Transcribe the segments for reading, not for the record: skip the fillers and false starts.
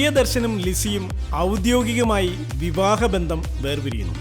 പ്രിയദർശനും ലിസിയും ഔദ്യോഗികമായി വിവാഹബന്ധം വേർപിരിയുന്നു.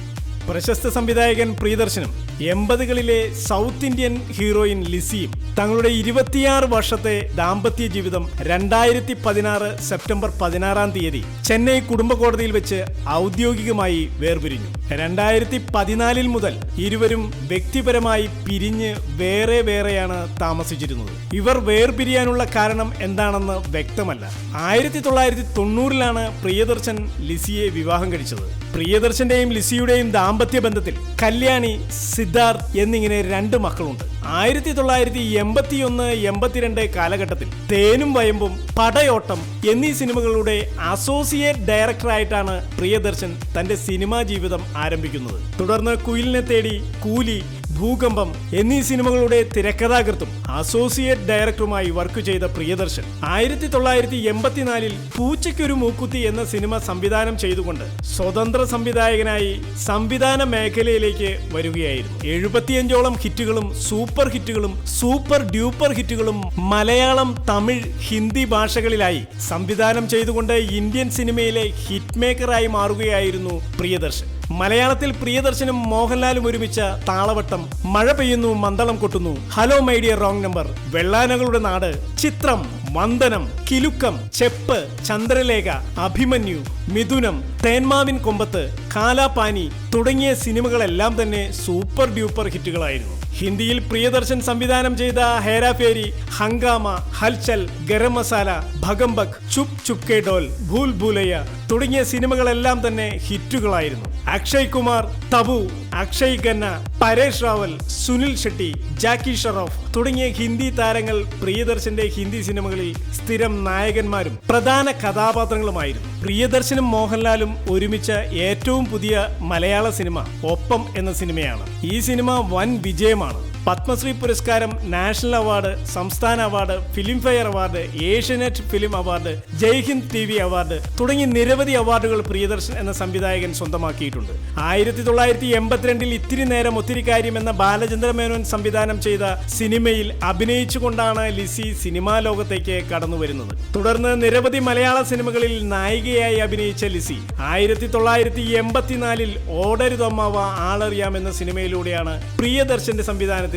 പ്രശസ്ത സംവിധായകൻ പ്രിയദർശനും 80കളിലെ സൗത്ത് ഇന്ത്യൻ ഹീറോയിൻ ലിസിയും തങ്ങളുടെ 26 വർഷത്തെ ദാമ്പത്യ ജീവിതം 2016 സെപ്റ്റംബർ 16 ചെന്നൈ കുടുംബ കോടതിയിൽ വെച്ച് ഔദ്യോഗികമായി വേർപിരിഞ്ഞു. 2014 മുതൽ ഇരുവരും വ്യക്തിപരമായി പിരിഞ്ഞ് വേറെ വേറെയാണ് താമസിച്ചിരുന്നത്. ഇവർ വേർപിരിയാനുള്ള കാരണം എന്താണെന്ന് വ്യക്തമല്ല. 1990ലാണ് പ്രിയദർശൻ ലിസിയെ വിവാഹം കഴിച്ചത്. പ്രിയദർശന്റെയും ലിസിയുടെയും ദാമ്പത്യ ബന്ധത്തിൽ കല്യാണി, സിദ്ധാർത്ഥ് എന്നിങ്ങനെ 2 മക്കളുണ്ട്. 1981-82 കാലഘട്ടത്തിൽ തേനും വയമ്പും, പടയോട്ടം എന്നീ സിനിമകളുടെ അസോസിയേറ്റ് ഡയറക്ടറായിട്ടാണ് പ്രിയദർശൻ തന്റെ സിനിമാ ജീവിതം ആരംഭിക്കുന്നത്. തുടർന്ന് കുയിലിനെ തേടി, കൂലി, ഭൂകമ്പം എന്നീ സിനിമകളുടെ തിരക്കഥാകൃത്തും അസോസിയേറ്റ് ഡയറക്ടറുമായി വർക്ക് ചെയ്ത പ്രിയദർശൻ 1984 പൂച്ചയ്ക്കൊരു മൂക്കുത്തി എന്ന സിനിമ സംവിധാനം ചെയ്തുകൊണ്ട് സ്വതന്ത്ര സംവിധായകനായി സംവിധാന മേഖലയിലേക്ക് വരികയായിരുന്നു. 75ഓളം ഹിറ്റുകളും സൂപ്പർ ഹിറ്റുകളും സൂപ്പർ ഡ്യൂപ്പർ ഹിറ്റുകളും മലയാളം, തമിഴ്, ഹിന്ദി ഭാഷകളിലായി സംവിധാനം ചെയ്തുകൊണ്ട് ഇന്ത്യൻ സിനിമയിലെ ഹിറ്റ് മേക്കറായി മാറുകയായിരുന്നു പ്രിയദർശൻ. മലയാളത്തിൽ പ്രിയദർശനും മോഹൻലാലും ഒരുമിച്ച Thalavattam, Mazha Peyyunnu Maddalam Kottunnu, hello my dear wrong number, Vellanakalude Nadu, Chithram, വന്ദനം, കിലുക്കം, ചെപ്പ്, ചന്ദ്രലേഖ, അഭിമന്യു, മിഥുനം, തേന്മാവിൻ കൊമ്പത്ത്, കാലാപാനി തുടങ്ങിയ സിനിമകളെല്ലാം തന്നെ സൂപ്പർ ഡ്യൂപ്പർ ഹിറ്റുകളായിരുന്നു. ഹിന്ദിയിൽ പ്രിയദർശൻ സംവിധാനം ചെയ്ത ഹേരാഫേരി, ഹംഗാമ, ഹൽചൽ, ഗരം മസാല, ഭഗംബക്, ചുപ് ചുപ് കെ ഡോൽ, ഭൂൽ ഭൂലയ്യ തുടങ്ങിയ സിനിമകളെല്ലാം തന്നെ ഹിറ്റുകളായിരുന്നു. അക്ഷയ് കുമാർ, തബു, അക്ഷയ് ഖന്ന, പരേഷ് റാവൽ, സുനിൽ ഷെട്ടി, ജാക്കി ഷറോഫ് തുടങ്ങിയ ഹിന്ദി താരങ്ങൾ പ്രിയദർശന്റെ ഹിന്ദി സിനിമകളിൽ സ്ഥിരം നായകന്മാരും പ്രധാന കഥാപാത്രങ്ങളുമായിരുന്നു. പ്രിയദർശനും മോഹൻലാലും ഒരുമിച്ച ഏറ്റവും പുതിയ മലയാള സിനിമ ഒപ്പം എന്ന സിനിമയാണ്. ഈ സിനിമ വൻ വിജയമാണ്. പത്മശ്രീ പുരസ്കാരം, നാഷണൽ അവാർഡ്, സംസ്ഥാന award, Filmfare award, Asianet film award, Jaihind TV award തുടങ്ങി നിരവധി അവാർഡുകൾ പ്രിയദർശൻ എന്ന സംവിധായകൻ സ്വന്തമാക്കിയിട്ടുണ്ട്. 1982 ഇത്തിരി നേരം ഒത്തിരി കാര്യം എന്ന ബാലചന്ദ്ര മേനോൻ സംവിധാനം ചെയ്ത സിനിമയിൽ അഭിനയിച്ചുകൊണ്ടാണ് ലിസി സിനിമാ ലോകത്തേക്ക് കടന്നു വരുന്നത്. തുടർന്ന് നിരവധി മലയാള സിനിമകളിൽ നായികയായി അഭിനയിച്ച ലിസി 1984 ഓടരുതമ്മാവ ആളറിയാം എന്ന സിനിമയിലൂടെയാണ് പ്രിയദർശന്റെ സംവിധാനത്തിൽ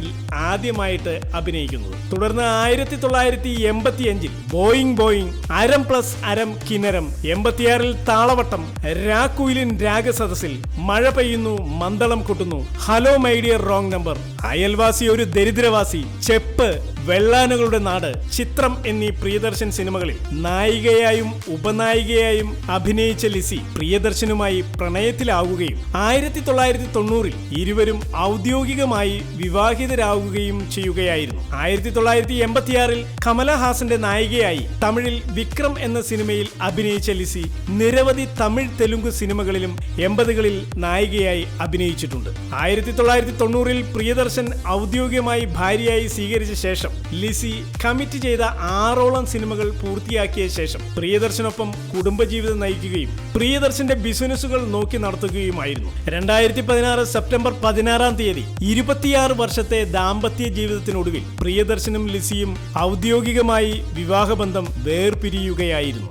ആദ്യമായിട്ട് അഭിനയിക്കുന്നത്. തുടർന്ന് 1985 Boeing, അരം plus അരം കിന്നരം, 86 Thalavattam, രാക്കുയിലിൻ Ragasadassil, Mazha Peyyunnu Maddalam Kottunnu, hello my dear wrong number, Ayalvasi Oru ദരിദ്രവാസി, ചെപ്പ്, വെള്ളാനകളുടെ Nadu, ചിത്രം എന്നീ പ്രിയദർശൻ സിനിമകളിൽ നായികയായും ഉപനായികയായും അഭിനയിച്ച ലിസി പ്രിയദർശനുമായി പ്രണയത്തിലാവുകയും 1990 ഇരുവരും ഔദ്യോഗികമായി വിവാഹിതരാകുകയും ചെയ്യുകയായിരുന്നു. 1986 കമലഹാസന്റെ നായികയായി തമിഴിൽ വിക്രം എന്ന സിനിമയിൽ അഭിനയിച്ച ലിസി നിരവധി തമിഴ്, തെലുങ്ക് സിനിമകളിലും 80കളിൽ നായികയായി അഭിനയിച്ചിട്ടുണ്ട്. 1990 പ്രിയദർശൻ ഔദ്യോഗികമായി ഭാര്യയായി സ്വീകരിച്ച ശേഷം ലിസി കമ്മിറ്റ് ചെയ്ത 6ഓളം സിനിമകൾ പൂർത്തിയാക്കിയ ശേഷം പ്രിയദർശനൊപ്പം കുടുംബജീവിതം നയിക്കുകയും പ്രിയദർശന്റെ ബിസിനസ്സുകൾ നോക്കി നടത്തുകയുമായിരുന്നു. 2016 സെപ്റ്റംബർ 16 26 വർഷത്തെ ദാമ്പത്യ ജീവിതത്തിനൊടുവിൽ പ്രിയദർശനും ലിസിയും ഔദ്യോഗികമായി വിവാഹബന്ധം വേർപിരിയുകയായിരുന്നു.